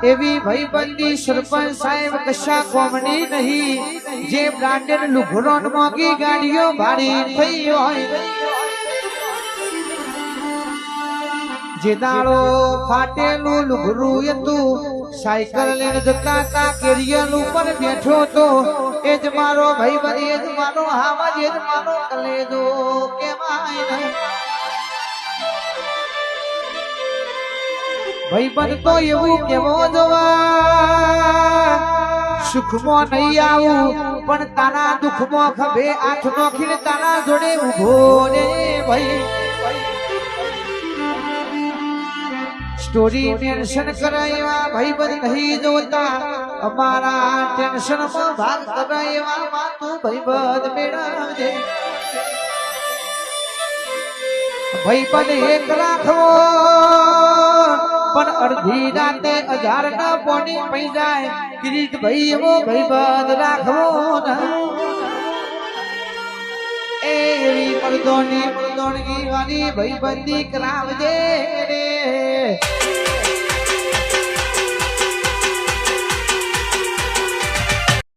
એવી ભાઈબંધી સરપંચ સાહેબ કશા કોમની નહીં જે બ્રાન્ડેડ લુઘડો મોંઘી ગાડીઓ ભાડી થઈ હોય જે દાડો ફાટેલું લુઘડું હતું સાયકલ લઈને જતા તા કેરિયલ ઉપર બેઠો તો એ જ મારો ભાઈબંધ એ જ મારો હાવજ એ જ મારો કલેજો કેવાય નહીં ભાઈબંધ તો એવું કેવો જવા સુખમાં નહીં આવું પણ તારા દુઃખમાં ખભે હાથ નોખીને તારા જોડે ઉભો રે ભાઈ સ્ટોરી મેન્શન કરાયા ભાઈબંધ નહીં જોતા અમારા ટેન્શનમાં ભાગ કરાયા માતું ભાઈબંધ મેળવજે ભાઈબંધ એક રાખવો પણ અડધી રાતે 1000 ના પોણી પઈ જાય કિરીટ ભાઈ એવો ભાઈબંધ રાખવો એવી મર્દોની મર્દોનગી વાળી ભાઈબંધી કરાવજે રે